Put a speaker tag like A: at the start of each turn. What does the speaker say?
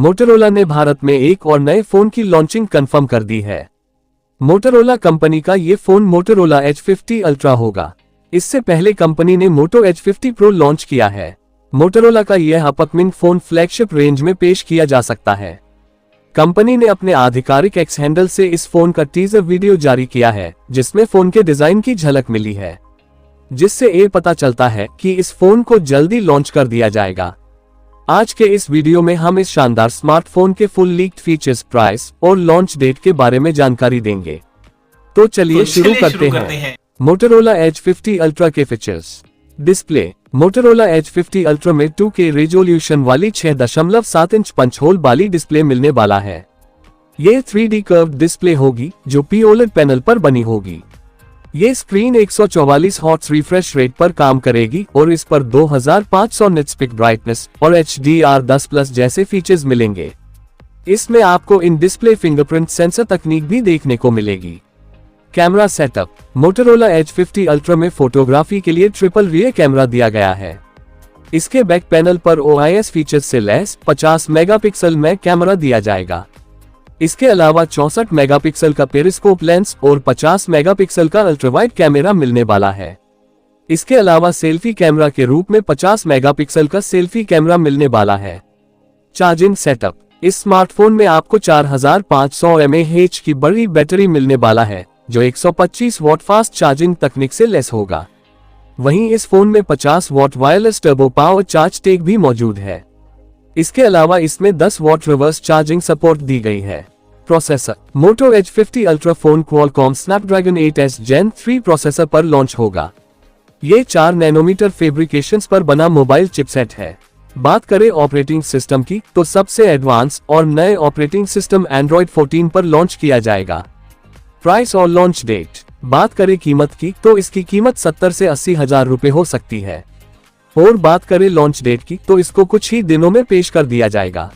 A: Motorola ने भारत में एक और नए फोन की लॉन्चिंग कंफर्म कर दी है। मोटोरोला कंपनी का ये फोन मोटोरोला H50 अल्ट्रा होगा। इससे पहले कंपनी ने मोटो H50 प्रो लॉन्च किया है। मोटोरोला का यह अपकमिंग फोन फ्लैगशिप रेंज में पेश किया जा सकता है। कंपनी ने अपने आधिकारिक एक्स हैंडल से इस फोन का टीजर वीडियो जारी किया है, जिसमें फोन के डिजाइन की झलक मिली है, जिससे ये पता चलता है कि इस फोन को जल्दी लॉन्च कर दिया जाएगा। आज के इस वीडियो में हम इस शानदार स्मार्टफोन के फुल लीक्ड फीचर्स, प्राइस और लॉन्च डेट के बारे में जानकारी देंगे। तो चलिए शुरू करते हैं। मोटोरोला H50 अल्ट्रा के features. Display. Motorola H50 ultra में 2K रेजोल्यूशन वाली 6.7 इंच पंच होल वाली डिस्प्ले मिलने वाला है। ये 3D कर्व्ड डिस्प्ले होगी जो POLED पैनल पर बनी होगी। ये स्क्रीन 144 हर्ट्ज रिफ्रेश रेट पर काम करेगी और इस पर 2500 निट्स पिक ब्राइटनेस और HDR10+ जैसे फीचर्स मिलेंगे। इसमें आपको इन डिस्प्ले फिंगरप्रिंट सेंसर तकनीक भी देखने को मिलेगी। Camera setup. Motorola H50 ultra में फोटोग्राफी के लिए ट्रिपल रियर कैमरा दिया गया है। इसके बैक पैनल पर OIS फीचर्स से लैस 50 मेगापिक्सल में कैमरा दिया जाएगा। इसके अलावा 64 मेगापिक्सल का पेरिस्कोप लेंस और 50 मेगापिक्सल का अल्ट्रावाइड कैमरा मिलने वाला है। इसके अलावा सेल्फी कैमरा के रूप में 50 मेगापिक्सल का सेल्फी कैमरा मिलने वाला है। Charging setup. इस स्मार्टफोन में आपको 4500 mAh की बड़ी बैटरी मिलने वाला है, जो 125 वॉट फास्ट चार्जिंग तकनीक से लैस होगा। वहीं इस फोन में 50 watt wireless turbo power charge tech भी मौजूद है। इसके अलावा इसमें 10 वॉट रिवर्स चार्जिंग सपोर्ट दी गई है। Processor. Moto H50 ultra phone Qualcomm Snapdragon 8s Gen 3 processor पर लॉन्च होगा। ये 4 नैनोमीटर फैब्रिकेशंस पर बना मोबाइल चिपसेट है। बात करें ऑपरेटिंग सिस्टम की, तो सबसे एडवांस और नए ऑपरेटिंग सिस्टम Android 14 पर लॉन्च किया जाएगा। प्राइस और लॉन्च डेट। बात करें कीमत की, तो इसकी कीमत 70 से 80 हजार रुपए हो सकती है। और बात करें लॉन्च डेट की, तो इसको कुछ ही दिनों में पेश कर दिया जाएगा।